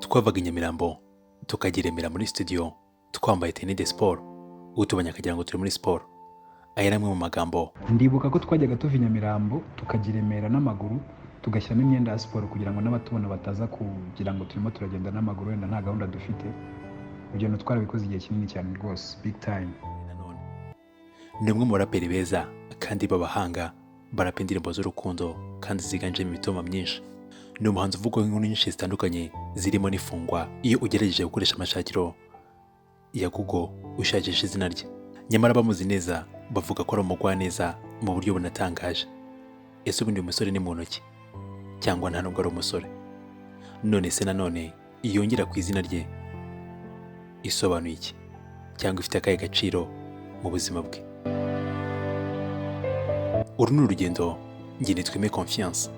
twavaga i Nyamirambo tukagera muri studio twambaye tenue de sport utubanya akagira ngo turi muri sport. Aya namwe mu magambo ndibuka ko twajyaga tuva i Nyamirambo tukagiremera n'amaguru tugashyiramo imyenda ya siporo kugira ngo n'abatubona bataza kugira ngo turimo turagenda n'amaguru wenda nta gahunda dufite. Ibyo twarabikoze igihe kinini cyane rwose, big time. Nanone ni umwe mu baraperi beza kandi b'abahanga barapa indirimbo z'urukundo kandi ziganjemo imitoma myinshi. Ni umuhanzi uvugwa inkuru nyinshi zitandukanye zirimo n'ifungwa iyo ugerageje gukoresha amashakiro ya Google ushakisha izina rye. Nyamara bamuzi neza bavuga ko ari umugwaneza mu buryo bunatangaje. Ese ubundi umusore ni mu ntoki cyangwa nta nubwo ari umusore? None se nanone yongera ku izina rye isobanuye iki cyangwa ifite akahe gaciro mu buzima bwe? Uru ni urugendo, njye nitwa Confiance,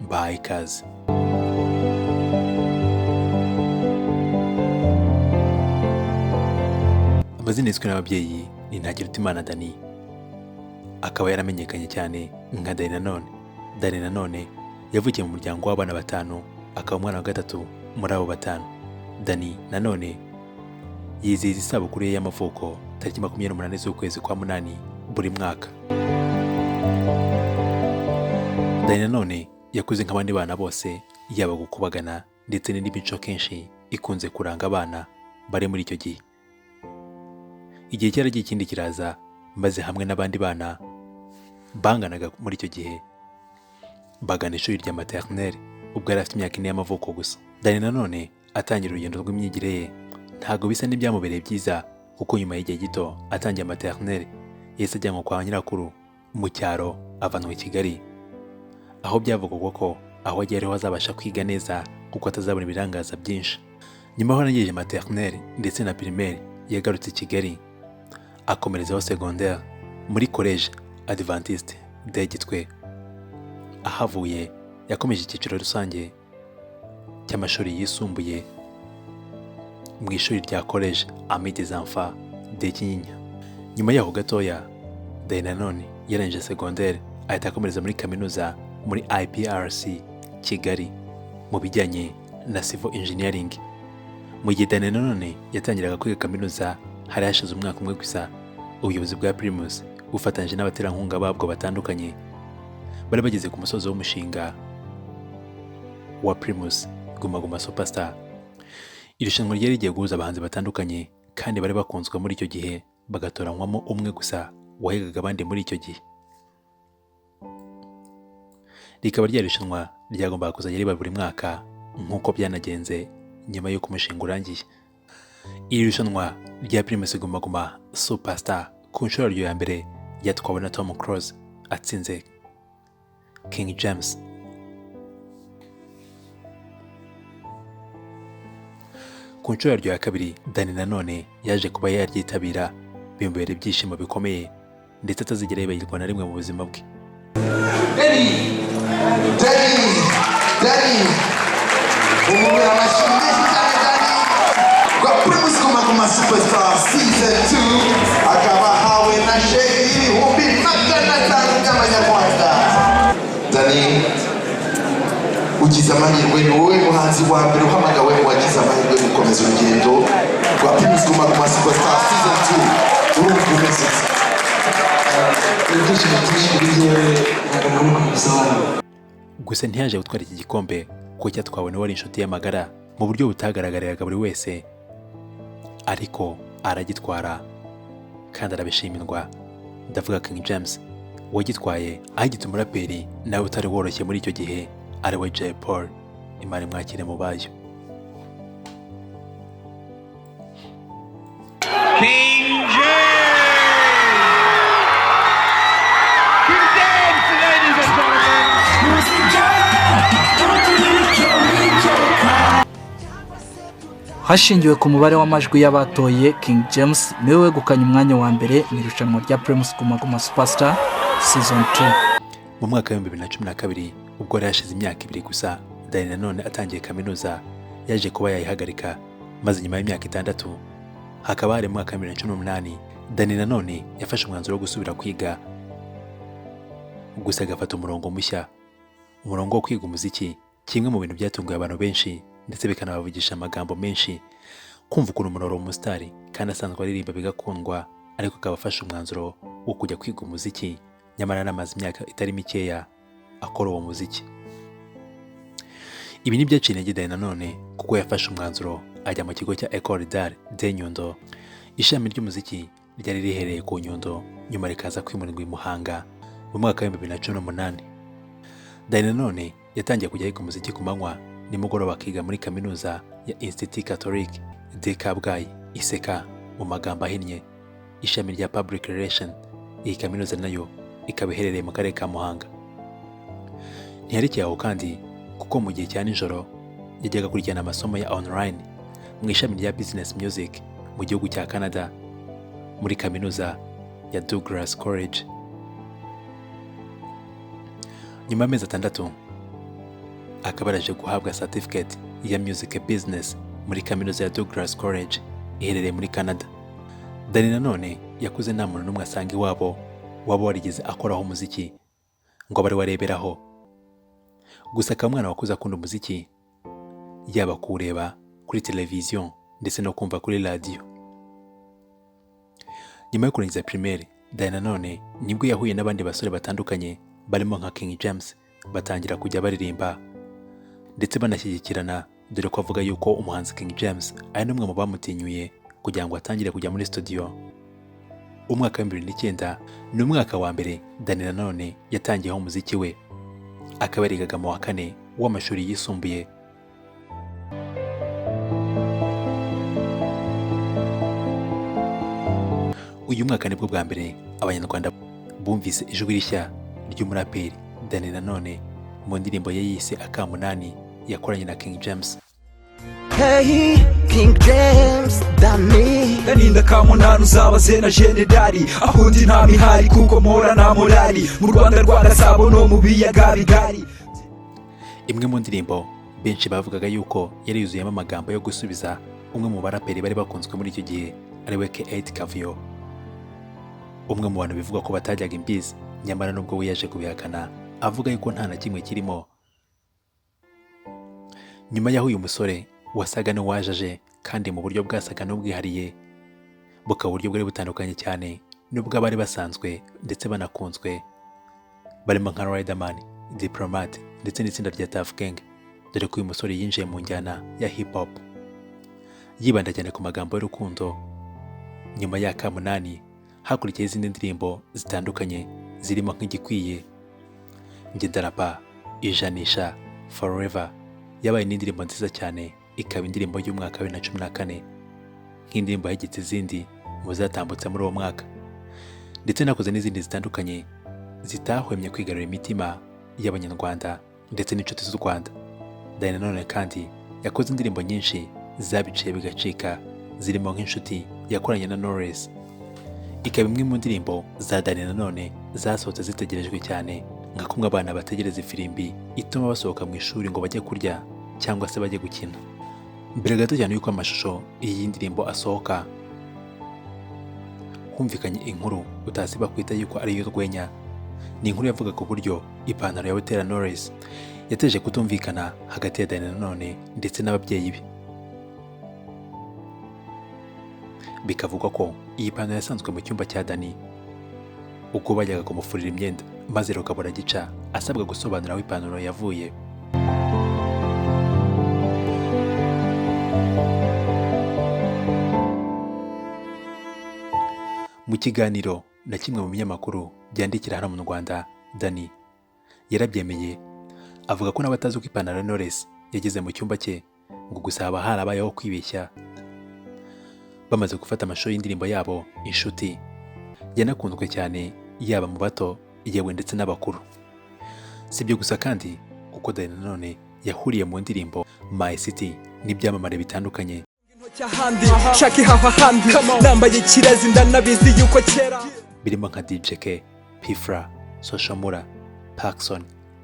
mbahaye ikaze. Amazina yiswe n'ababyeyi ni Ntakirutimana Dani, akaba yaramenyekanye cyane nka Dani Nanone. Dani Nanone yavukiye mu muryango w'abana batanu, akaba umwana wa gatatu muri abo batanu. Dani Nanone yizihiza isabukuru ye y'amavuko tariki 28 z'ukwezi kwa munani buri mwaka. Dani Nanone yakuze nk'abandi bana bose, yaba gukubagana ndetse n'indi mico kenshi ikunze kuranga abana bari muri icyo gihe. Igihe cyaragiye ikindi kiraza, maze hamwe n'abandi bana banganaga muri icyo gihe bagana ishuri rya maternelle ubwo yari afite imyaka 4 y'amavuko gusa. Dani Nanone atangira urugendo rw'imyigire ye ntabwo bisa n'ibyamubereye byiza, kuko nyuma y'igihe gito atangiye maternelle yahise ajyanwa kwa nyirakuru mu cyaro avanwa i Kigali, aho byavugwaga ko aho agiye ariho azabasha kwiga neza kuko atazabona ibirangaza byinshi. Nyuma aho arangije maternelle ndetse na primaire yagarutse i Kigali akomerezaho secondaire muri college Adventiste de Gitwe. Ahavuye yakomeje icyiciro rusange cy'amashuri yisumbuye mu ishuri rya college Ami des Enfants de Kinyinya. Nyuma yaho gatoya Dani Nanone yarangije secondaire ahita akomereza muri kaminuza muri IPRC Kigali mu bijyanye na civil engineering. Mu gihe Dani Nanone yatangiraga kwiga kaminuza hari hashize umwaka umwe gusa, ubuyobozi bwa Primus bufatanyije n'abaterankunga babwo batandukanye bari bageze ku musozo w'umushinga wa Primus Guma Guma Superstar. Irushanwa ryari rigiye guhuza abahanzi batandukanye kandi bari bakunzwe muri icyo gihe, bagatoranywamo umwe gusa wahigaga abandi muri icyo gihe. Rikaba ryari irushanwa ryagombaga kuzajya riba buri mwaka nk'uko byanagenze nyuma y'uko umushinga urangiye. Iri rushanwa rya Primus Guma Guma Superstar ku nshuro ya mbere ryatwawe na Tom Cruise atsinze King James. Ku nshuro ya kabiri Dani Nanone yaje kuba yaryitabira, bimubereye ibyishimo bikomeye ndetse atazigera yibagirwa na rimwe mu buzima bwe. Dani umubera amashimwe cyane kwa Primus Guma Guma Superstar season 2, akaba hawe na sheki 1500 by'amanyarwanda. Dani, ugize amahirwe, ni wowe muhanzi wa mbere uhamagawe mu wagize amahirwe yo gukomeza urugendo rwa Primus Guma Guma Superstar season 2. urumva umeze ibyishimo byinshi kuri jyewe ntabwo muri kubisobanura. Gusa ntiyaje gutwara iki gikombe kuko cyatwawe n'uwari inshuti y'amagara mu buryo butagaragariraga buri wese, ariko aragitwara kandi arabishimirwa. Ndavuga King James wagitwaye ahigita umuraperi nawe utari woroshye muri icyo gihe, ari we Jay Paul. Imana imwakire mu bayo. King James! King James, ladies and gentlemen! Hashingiwe ku mubare w'amajwi y'abatoye, King James niwe wegukanye umwanya wa mbere mu irushanwa rya Primus Guma Guma Superstar season 2. Mu mwaka wa 2012 ubwo yari hashize imyaka 2 gusa Dani Nanone atangiye kaminuza, yaje kuba yayihagarika, maze nyuma y'imyaka 6 hakaba hari mu mwaka wa 2018 Dani Nanone yafashe umwanzuro wo gusubira kwiga, gusa agafata umurongo mushya, umurongo wo kwiga umuziki. Kimwe mu bintu byatunguye abantu benshi ndetse bikanabavugisha amagambo menshi. Kumva ukuntu umuntu ari umusitari kandi asanzwe aririmba bigakundwa, ariko akaba afashe umwanzuro wo kujya kwiga umuziki, nyamara n'amaze imyaka itari mikeya akora uwo muziki. Ibi ntibyaciye intege Dany Nanone, kuko yafashe umwanzuro ajya mu kigo cya Ecole d'Art de Nyundo. Ishami ry'umuziki ryari rihereye ku Nyundo, nyuma rikaza kwimurirwa i Muhanga mu mwaka wa 2018. Dany Nanone yatangiye kujya yiga umuziki ku manywa, nimugoroba akiga muri kaminuza ya Institut Catholique de Kabgayi Iseka mu magambo ahinnye, ishami rya Public Relation. Iyi kaminuza nayo ikaba iherereye mu karere ka Muhanga. Ntiyarekeye aho kandi, kuko mu gihe cya nijoro yajyaga kurikirana amasomo ya online mu ishami rya Business Music mu gihugu cya Canada muri kaminuza ya Douglas College. Nyuma y'amezi 6 akaba yaraje guhabwa certificate ya Music Business muri kaminuza ya Douglas College iherereye muri Canada. Dany Nanone yakuze nta muntu n'umwe asanga iwabo waba warigeze akoraho umuziki ngo bari wareberaho. Gusa akamwana wakuze akunda umuziki, yaba kuwureba kuri televiziyo ndetse no kumva kuri radio. Nyuma yo kurangiza primaire, Dany Nanone nibwo yahuye n'abandi basore batandukanye barimo nka King James, batangira kujya baririmba ndetse banashyigikirana, dore ko avuga yuko umuhanzi King James ari n'umwe mu bamutinyuye kugira ngo atangire kujya muri studio. Umwaka wa 2009 ni umwaka wa mbere Dany Nanone yatangiyeho umuziki we, akaba yarigaga mu wa 4 w'amashuri yisumbuye. Uyu mwaka nibwo bwa mbere Abanyarwanda bumvise ijwi rishya ry'umuraperi Dany Nanone mu ndirimbo ye yise Akamunani yakoranye na King James. Hey, King James, Dany Ndaninda Kamunani uzabaze na Generali, aho ndi nta mihari kuko mpora na morali, mu Rwanda rwa Gasabo no mu biyaga bigari. Imwe mu ndirimbo benshi bavugaga yuko yari yuzuyemo amagambo yo gusubiza umwe mu baraperi bari bakunzwe muri icyo gihe, ariwe K8 Kavio. Umwe mu bantu bivuga ko batajyaga imbizi, nyamara nubwo we yaje kubihakana avuga yuko nta na kimwe kirimo. Nyuma y'aho uyu musore wasaga n'uwajaje kandi mu buryo bwasaga n'ubwihariye, bukaba uburyo bwari butandukanye cyane nubwo abari basanzwe ndetse banakunzwe, barimo nka Riderman, Diplomat ndetse n'itsinda rya Tuff Gang, dore ko uyu musore yinjiye mu njyana ya hip hop, yibanda cyane ku magambo y'urukundo. Nyuma ya Kamunani hakurikiye izindi ndirimbo zitandukanye zirimo nk'Igikwiye, Njye Ndarapa, Ijanisha, Forever yabaye n'indirimbo nziza cyane, ikaba indirimbo y'umwaka wa 2014 nk'indirimbo yagitse izindi mu zatambutse muri uwo mwaka, ndetse nakoze n'izindi zitandukanye zitahwemye kwigarurira imitima y'Abanyarwanda ndetse n'inshuti z'u Rwanda. Dany Nanone kandi yakoze indirimbo nyinshi zabiciye bigacika, zirimo nk'inshuti yakoranye na Knowless. Ikaba imwe mu ndirimbo za Dany Nanone zasohotse zitegerejwe cyane, nka kumwe abana bategereza ifirimbi ituma basohoka mu ishuri ngo bajye kurya cyangwa se bajye gukina. Mbere gato cyane yuko amashusho iyi ndirimbo asohoka, humvikanye inkuru utasiba kwita yuko ari y'urwenya. Ni inkuru yavuga ku buryo ipantaro ya Butera Knowless yateje kutumvikana hagati ya Dany Nanone ndetse n'ababyeyi be. Bikavugwa ko iyi pantaro yasanzwe mu cyumba cya Dany ubwo bajyaga kumufurira imyenda, maze rukabura gica asabwa gusobanura aho ipantaro yavuye. Mu kiganiro na kimwe mu binyamakuru byandikira hano mu Rwanda, Dany yarabyemeye, avuga ko n'abatazi uko ipantaro ya Knowless yageze mu cyumba cye, ngo gusa haba harabayeho kwibeshya. Bamaze gufata amashusho y'indirimbo yabo Inshuti, yanakunzwe cyane yaba mu bato yewe ndetse n'abakuru. Si ibyo gusa kandi, kuko Dany Nanone yahuriye mu ndirimbo My City n'ibyamamare bitandukanye, Shaki haha handi nambaye kirezi ndanabizi yuko kera, birimo nka DJ K, Pfra, Soshomura, Paxson,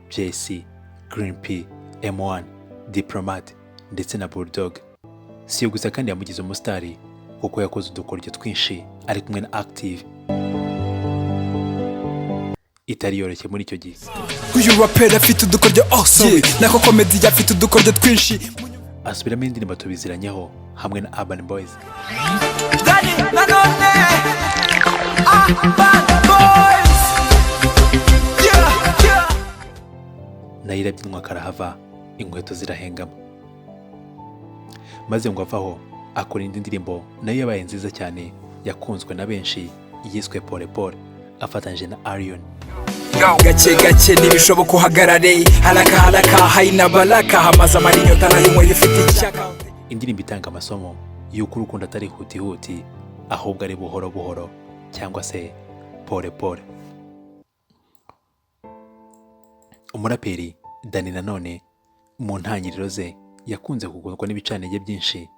JC, Green P, M1, Diplomat ndetse na Bulldog. Si gusa kandi yamugize umusitari, kuko yakoze udukoryo twinshi ari kumwe na Active, itari yoroshye muri icyo gihe. uyu rapper afite udukoryo awesome, nako comedy afite udukoryo twinshi. asubiramo indirimbo tubiziranyeho hamwe na Urban Boys. Dani, nanone, Urban Boys. Yeah. nayo irabyinwa karahava, inkweto zirahengama. Maze ngo avaho akora indi ndirimbo nayo yabaye nziza cyane yakunzwe na benshi yiswe Pole Pole afatanyije na Arion. Gake gake ntibishoboka uhagarare, haraka haraka haina baraka, hamaze amarinyota nayo ifite icyaka. Indirimbo itanga amasomo y'uko urukundo atari huti huti ahubwo ari buhoro buhoro cyangwa se pole pole. Umuraperi Dani Nanone mu ntangiriro ze yakunze kugurwa n'ibicantege byinshi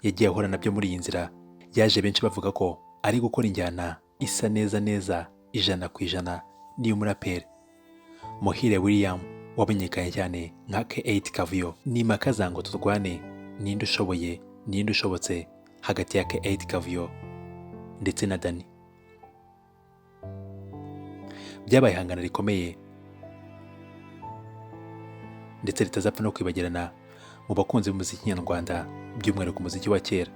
yagiye ahura nabyo muri iyi nzira. Yaje benshi bavuga ko ari gukora injyana isa neza neza 100% niyo muraperi. Muhire William wamenyekanye cyane nka K8 Kavuyo ni impaka zango turwane, ninde ushoboye ninde ushobotse hagati ya K8 Kavuyo ndetse na Dani. Byabaye ihangana rikomeye ndetse ritazapfa no kwibagirana mu bakunzi b'umuziki nyarwanda by'umwihariko ku muziki wa kera.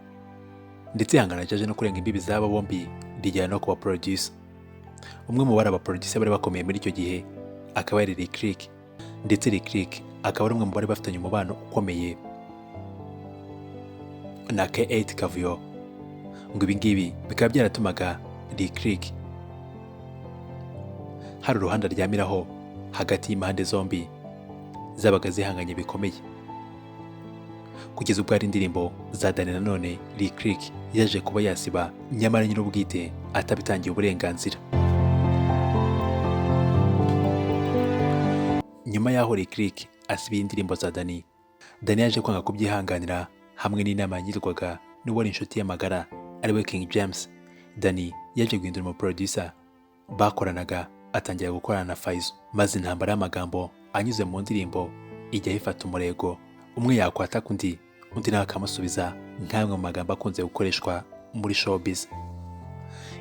Ndetse ihangana ryaje no kurenga imbibi z'aba bombi rijyana no kuba producer. Umwe mu bari abaproducer bari bakomeye muri icyo gihe akaba ari Lick, ndetse Lick akaba ari umwe mu bari bafitanye umubano ukomeye na K8 Kavuyo. Ngo ibi ngibi bikaba byaratumaga Lick hari uruhande aryamiraho hagati y'impande zombi zabaga zihanganye bikomeye, kugeza ubwo hari indirimbo za Dani Nanone Lick yaje kuba yasiba, nyamara nyir'ubwite atabitangiye uburenganzira. Nyuma y'aho Lick asibiye indirimbo za Dani yaje kwanga kubyihanganira hamwe n'inama yagirwaga n'uwari inshuti y'amagara ariwe King James. Dani yaje guhindura umuproducer bakoranaga, atangira gukorana na Faizo, maze intambara y'amagambo anyuze mu ndirimbo ijya ifata umurego, umwe yakwataka undi nawe akamusubiza nk'amwe mu magambo akunze gukoreshwa muri showbiz.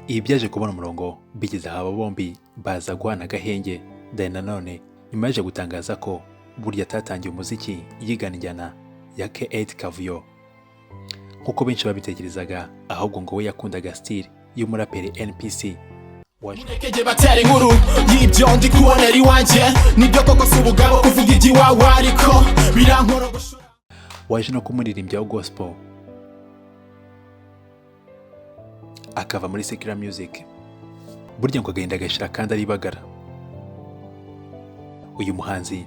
Ibi byaje kubona umurongo bigeze aba bombi baza guhana agahenge. Dani Nanone nyuma yaje gutangaza ko burya atatangiye umuziki yigana injyana ya K8 Kavuyo nk'uko benshi babitekerezaga, ahubwo ngo we yakundaga style y'umuraperi NPC. Murekeje batera inkuru y'ibyo ndi kubonera iwanjye, nibyo koko si ubugabo kuvuga igiwawe ariko birankorogosha. Waje no kumuririmbyaho gospel akava muri secular music, burya ngo agenda agashira kandi ari bagara. Uyu muhanzi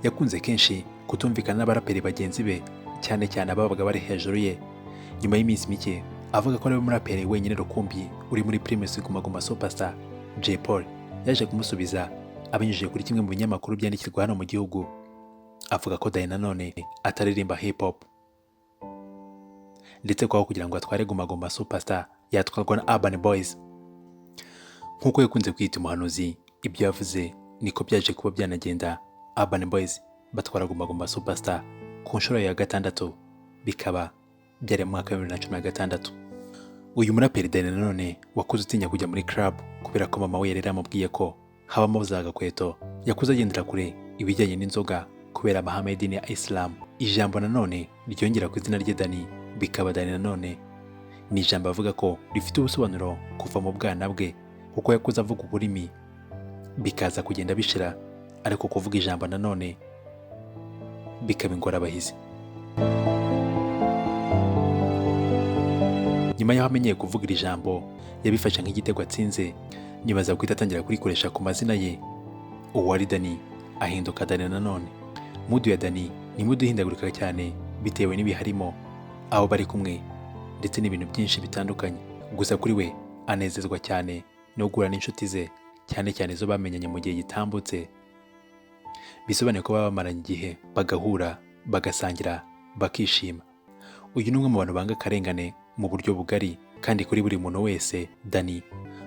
yakunze kenshi kutumvikana n'abaraperi bagenzi be, cyane cyane ababaga bari hejuru ye. Nyuma y'iminsi mike avuga ko ari umuraperi wenyine rukumbi uri muri Primus Guma Guma Superstar, J Paul yaje kumusubiza abinyujije kuri kimwe mu binyamakuru byandikirwa hano mu gihugu. Avuga ko Dani Nanone ataririmba hip hop, ndetse ko kugira ngo atware Guma Guma Superstar yatwarwa na Urban Boys. Nk'uko yakunze kwita umuhanuzi, ibyo yavuze niko byaje kuba byanagenda. Urban Boys batwara Guma Guma Superstar ku nshuro ya 6, bikaba byari mu mwaka wa 2016. Uyu muraperi Dani Nanone wakuze utinya kujya muri club kubera ko mama we yari yaramubwiye ko habamo za gakweto. Yakuze agendera kure ibijyanye n'inzoga kubera amahame y'idini ya Islam. Ijambo Nanone ryongera ku izina rye Dani bikaba Dani Nanone. Ni ijambo avuga ko rifite ubusobanuro kuva mu bwana bwe, kuko yakuze avuga uburimi bikaza kugenda bishira, ariko kuvuga ijambo Nanone bikaba ingorabahizi. Nyuma y'aho amenyeye kuvuga iri jambo yabifashe nk'igitego atsinze, nyuma aza guhita atangira kurikoresha ku mazina ye. Uwari Dani ahinduka Dani Nanone. Mudu ya Dani ni mudu ihindagurika cyane bitewe n'ibiharimo, aho bari kumwe ndetse n'ibintu byinshi bitandukanye. Gusa kuri we anezezwa cyane no guhura n'inshuti ze, cyane cyane zo bamenyanye mu gihe gitambutse. Bisobanuye ko baba bamaranye igihe bagahura, bagasangira, bakishima. Uyu ni umwe mu bantu banga akarengane mu buryo bugari, kandi kuri buri muntu wese Dani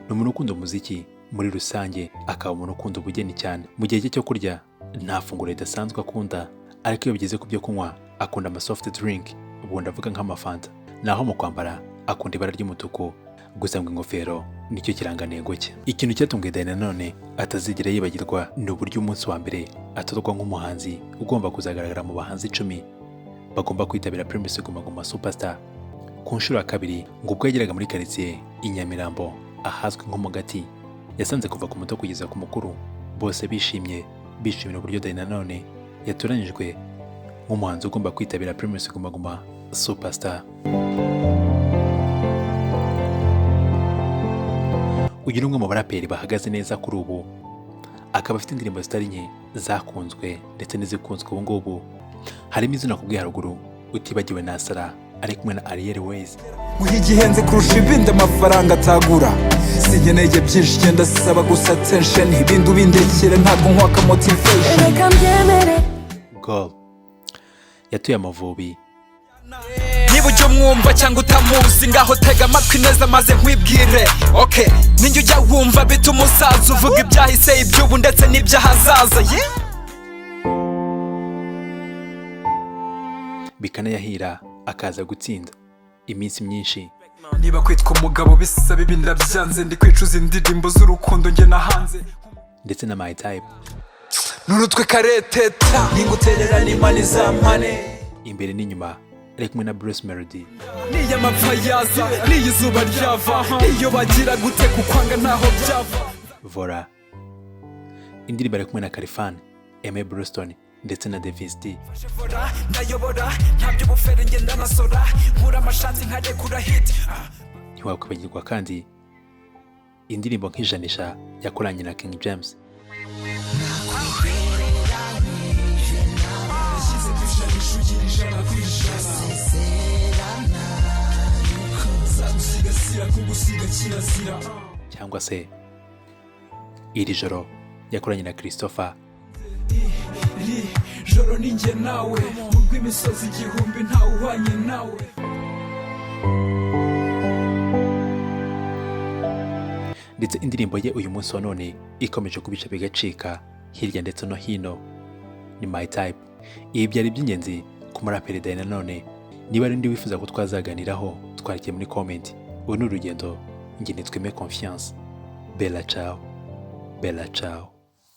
ni umuntu ukunda umuziki muri rusange, akaba umuntu ukunda ubugeni cyane. Mu gihe cye cyo kurya nta funguro ridasanzwe akunda, ariko iyo bigeze ku byo kunywa akunda ama soft drink, ubundi avuga nk'amafanta. Naho mu kwambara akunda ibara ry'umutuku, gusa ngo ingofero nicyo kirangantego cye. Ikintu cyatunguye Dany Nanone atazigera yibagirwa ni uburyo umunsi wa mbere atorwa nk'umuhanzi ugomba kuzagaragara mu bahanzi 10 bagomba kwitabira Primus Guma Guma Superstar. Ku nshuro ya kabiri ngo ubwo yageraga muri quartier i Nyamirambo ahazwi nko mu Gati, yasanze kuva ku muto kugeza ku mukuru bose bishimira uburyo Dany Nanone yatoranyijwe nk'umuhanzi ugomba kwitabira Primus Guma Guma Superstar. Uyu ni umwe mu baraperi bahagaze neza kuri ubu, akaba afite indirimbo zitari nke zakunzwe ndetse n'izikunzwe ubu ngubu. Harimo izina kubwiye haruguru utibagiwe na Sara ari kumwe na Ariel Ways. Muhe igihenze kurusha ibindi amafaranga atagura, sinkeneye byinshi genda saba gusa attention, ibindi ubindekere ntabwo nkwaka motivation. Goal yatuye Amavubi. Niba ujya mwumva cyangwa utamuzi ngaho tega amatwi neza maze nkwibwire. Okay, ninjye ujya wumva bita umusaza uvuga ibyahise iby'ubu ndetse n'iby'ahazaza. Bikanayahira akaza gutsinda iminsi myinshi. Niba kwitwa umugabo bisaba ibindi byanze, ndi kwicuza indirimbo z'urukundo nge na hanze ndetse na My Type. Nurutwe kareteta ninguterera n'imani zampane Imbere n'inyuma ari kumwe na Bruce Melody. Niya mapfa yaza niyo izuba ryava, iyo bagira gute kukwanga ntaho byava. Vora indirimbo ari kumwe na Kalifan, Aime Brewston ndetse na Davis D. Ndayobora ntabyo bufere ngenda nasora nkura amashansi nkarekura hit. Ntiwakwibagirwa kandi indirimbo nk'ijanisha yakoranye na King James. Cyangwa se iri joro yakoranye na Christopher. Joro ninjye nawe urw'imisozi igihumbi ntawe uhwanye nawe. Ndetse indirimbo ye uyu munsi wa none ikomeje kubica bigacika hirya ndetse no hino ni My Type. Ibi byari by'ingenzi ku muraperi Dany Nanone. Niba ari ndi wifuza ko twazaganiraho twarikiye muri comment. Ubu ni urugendo, njye nitweme confiance. Bella ciao, bella ciao.